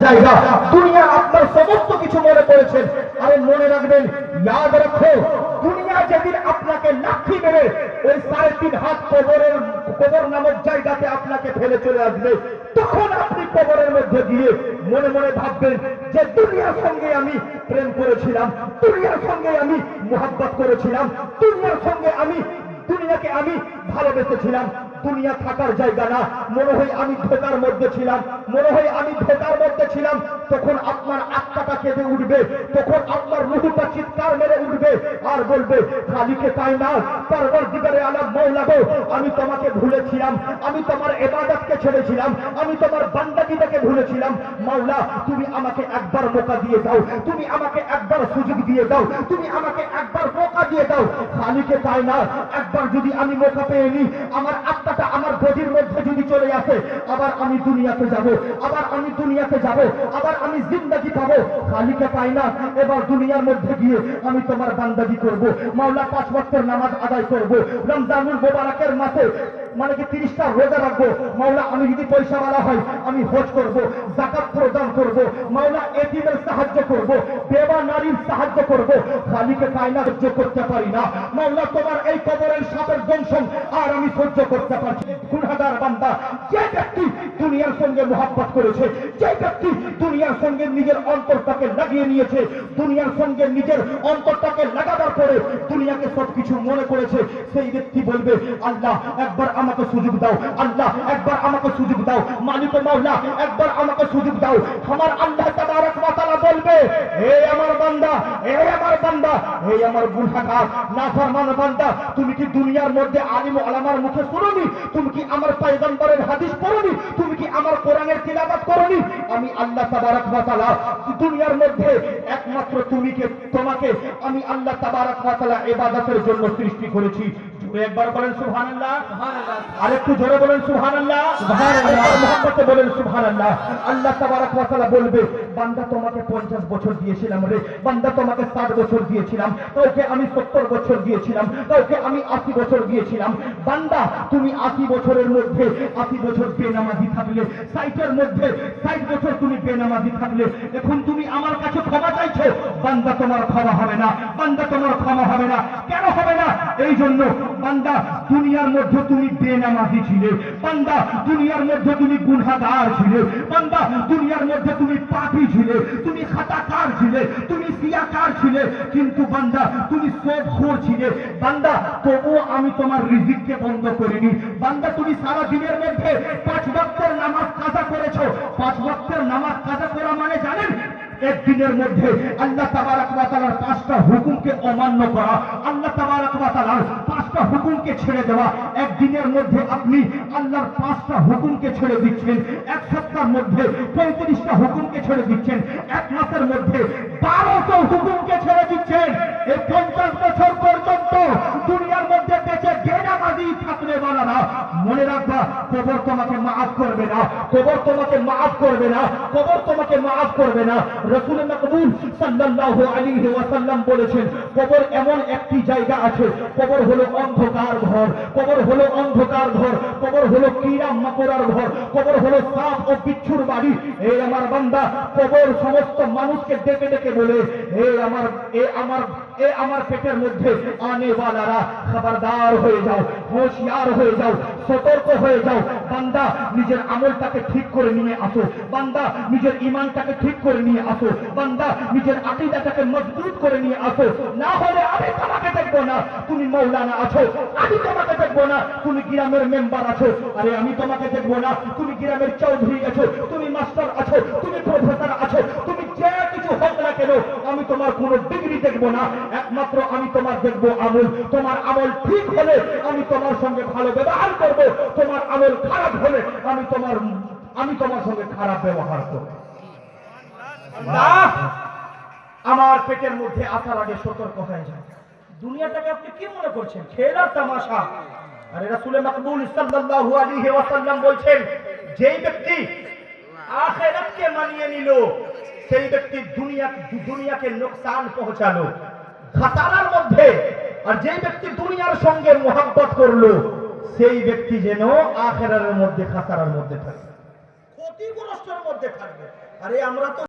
জায়গা দুনিয়া আপনার সমস্ত কিছু মনে করেছেন। আরে মনে রাখবেন, ইয়াদ রাখো, দুনিয়া যেদিন আপনাকে লাথি মেরে ওই 3.5 হাত কবর নামক জায়গাতে আপনাকে ফেলে চলে আসবে, তখন আপনি কবরের মধ্যে গিয়ে মনে মনে ভাববেন যে দুনিয়ার সঙ্গে আমি প্রেম করেছিলাম, দুনিয়ার সঙ্গে আমি মোহাব্বত করেছিলাম, দুনিয়াকে আমি ভালোবেসেছিলাম। দুনিয়া থাকার জায়গা না, মনে হয় আমি ধোকার মধ্যে ছিলাম। তখন আপনার আত্মাটা কেঁদে উঠবে, তখন আপনার রূহটা চিৎকার মেরে উঠবে আর বলবে, খালিকে কায়নাত পরওয়ারদিগারে আলম মওলা গো, আমি তোমাকে ভুলেছিলাম, আমি তোমার ইবাদতকে ছেড়েছিলাম, আমি তোমার বান্দাগিটাকে ভুলেছিলাম। মাওলা, তুমি আমাকে একবার মৌকা দিয়ে দাও, তুমি আমাকে একবার সুযোগ দিয়ে দাও, তুমি আমাকে একবার মৌকা দিয়ে দাও। খালিকে কায়নাত একবার যদি আমি মৌকা পেয়ে নিই, আমার আত্মাটা আমার বডির মধ্যে যদি চলে আসে, আবার আমি দুনিয়াতে যাব, আবার আমি জিন্দেগি পাবো। খালিকে কায়নাত এবার দুনিয়ার মধ্যে গিয়ে আমি তোমার বান্দাগি করব। মাওলা 5 ওয়াক্তের নামাজ আদায় করব, রমজানুল মুবারকের মাসে মানে কি 30টা রোজা রাখবো। মাওলা, আমি যদি পয়সাওয়ালা হয় আমি হজ করব, যাকাত প্রদান করব। মাওলা, এতিমের সাহায্য করব, বেবা নারীর সাহায্য করব। খালিকে কায়নাত সহ্য করতে পারি না। মাওলা, তোমার এই কবরের সাপের দংশন আর আমি সহ্য করতে পারছি। গুনাহগার বান্দা, যে ব্যক্তি দুনিয়ার সঙ্গে মোহাব্বত করেছে, যে ব্যক্তি দুনিয়ার সঙ্গে নিজের অন্তরটাকে লাগিয়ে নিয়েছে, দুনিয়ার সঙ্গে নিজের অন্তরটাকে লাগাবার পরে দুনিয়াকে সবকিছু মনে করেছে, সেই ব্যক্তি বলবে, আল্লাহ একবার আমাকে সুযোগ দাও, আল্লাহ একবার আমাকে সুযোগ দাও, মালিক মাওলা একবার আমাকে সুযোগ দাও। আমার আল্লাহ তাবারক ওয়া তাআলা বলবে, হে আমার বান্দা, হে আমার বান্দা, হে আমার গুনাহগার নাফরমান বান্দা, তুমি কি দুনিয়ার মধ্যে আলিম ওলামার মুখে শুনোনি? তুমি কি আমার পয়গম্বরের হাদিস পড়োনি? তুমি কি আমার কোরআনের তিলাওয়াত করোনি? আমি আল্লাহ তাবারক ওয়া তাআলা দুনিয়ার মধ্যে একমাত্র তোমাকে আমি আল্লাহ তাবারক ওয়া তাআলা ইবাদতের জন্য সৃষ্টি করেছি। একবার বলেন সুবহানাল্লাহ, আরেকটু জোরে বলেন সুবহানাল্লাহ, মুহাম্মদে বলেন সুবহানাল্লাহ। আল্লাহ তাবারক ওয়া তাআলা বলবে, বান্দা তোমাকে 50 বছর দিয়েছিলাম রে, বান্দা তোমাকে 60 বছর দিয়েছিলাম, কাউকে আমি 70 বছর দিয়েছিলাম, কাউকে আমি 80 বছর দিয়েছিলাম। বান্দা, তুমি 80 বছরের মধ্যে 80 বছর বেনামাজি থাকলে, 60-এর মধ্যে 60 বছর তুমি বেনামাজি থাকলে, এখন তুমি আমার কাছে ক্ষমা চাইছো। বান্দা, তোমার ক্ষমা হবে না, বান্দা তোমার ক্ষমা হবে না। কেন হবে না? এই জন্য, বান্দা দুনিয়ার মধ্যে তুমি বেনামাজি ছিলে, বান্দা দুনিয়ার মধ্যে তুমি গুনাহগার ছিলে, বান্দা দুনিয়ার মধ্যে তুমি পাপী ছিলে, তুমি খাতাকার ছিলে, তুমি সিয়াকার ছিলে, কিন্তু বান্দা তুমি সবখোর ছিলে। বান্দা, তবুও আমি তোমার রিজিককে বন্ধ করিনি। বান্দা, তুমি সারা দিনের মধ্যে 5 ওয়াক্তের নামাজ কাজা করেছো। 5 ওয়াক্তের নামাজ কাজা করা মানে জানেন? একদিনের মধ্যে আল্লাহ তাবারক ওয়া তাআলার 5টা হুকুমকে অমান্য করা, আল্লাহ তাবারক ওয়া তাআলার 5টা হুকুমকে ছেড়ে দেওয়া। একদিনের মধ্যে আপনি আল্লাহর 5টা হুকুমকে ছেড়ে দিচ্ছেন, এক সপ্তাহের মধ্যে 35টা হুকুমকে ছেড়ে দিচ্ছেন, এক মাসের মধ্যে 1200 হুকুমকে ছেড়ে দিচ্ছেন। এই 50 বছর পর্যন্ত দুনিয়ার মধ্যে বেঁচে বেনামাজি থাকলে বানানা, মনে রাখবা, কবর তোমাকে মাফ করবে না, কবর তোমাকে মাফ করবে না, কবর তোমাকে মাফ করবে না। রাসূল মাকবুল সাল্লাল্লাহু আলাইহি ওয়াসাল্লাম বলেছেন, কবর এমন একটি জায়গা আছে, কবর হলো অন্ধকার ঘর, কবর হলো অন্ধকার ঘর, কবর হলো কিরা মাকড়ার ঘর, কবর হলো সাপ ও বিচ্ছুর বাড়ি। এই আমার বান্দা, কবর সমস্ত মানুষকে ডেকে ডেকে বলে, আমার পেটের মধ্যে আনে ওয়ালারা, খবরদার হয়ে যাও, হোশিয়ার হয়ে যাও, সতর্ক হয়ে যাও। বান্দা, নিজের আমলটাকে ঠিক করে নিয়ে আসো, বান্দা নিজের ঈমানটাকে ঠিক করে নিয়ে আসো, বান্দা নিজের আকীদাটাকে মজবুত করে নিয়ে আসো। না হলে আমি তোমাকে দেখবো না তুমি মাওলানা আছো, আমি তোমাকে দেখবো না তুমি গ্রামের মেম্বার আছো, আরে আমি তোমাকে দেখবো না তুমি গ্রামের চৌধুরী আছো, তুমি মাস্টার আছো, তুমি প্রফেসর আছো, তুমি যে কিছু হোক না কেন, আমি তোমার কোনো ডিগ্রি দেখবো না। একমাত্র আমি তোমার দেখবো আমল। তোমার আমল ঠিক হলে আমি তোমার সঙ্গে ভালো ব্যবহার করবো, তোমার আমল খারাপ হলে আমি তোমার সঙ্গে খারাপ ব্যবহার করবো। আমার পেটের মধ্যে আসার আগে সতর্ক হয়ে যায়। দুনিয়াটাকে আপনি কি মনে করছেন? খেলার তামাশা? আরে রাসূল মাকবুল সাল্লাল্লাহু আলাইহি ওয়াসাল্লাম বলছেন, যেই ব্যক্তি আখিরাতকে মানিয়ে নিল, সেই ব্যক্তি দুনিয়াকে নুকসান পৌঁছালো, খাতারার মধ্যে। আর যেই ব্যক্তি দুনিয়ার সঙ্গে মোহাব্বত করলো, সেই ব্যক্তি যেন আখিরাতের মধ্যে খাতারার মধ্যে থাকবে, ক্ষতিগ্রস্তের মধ্যে থাকবে। আরে আমরা তো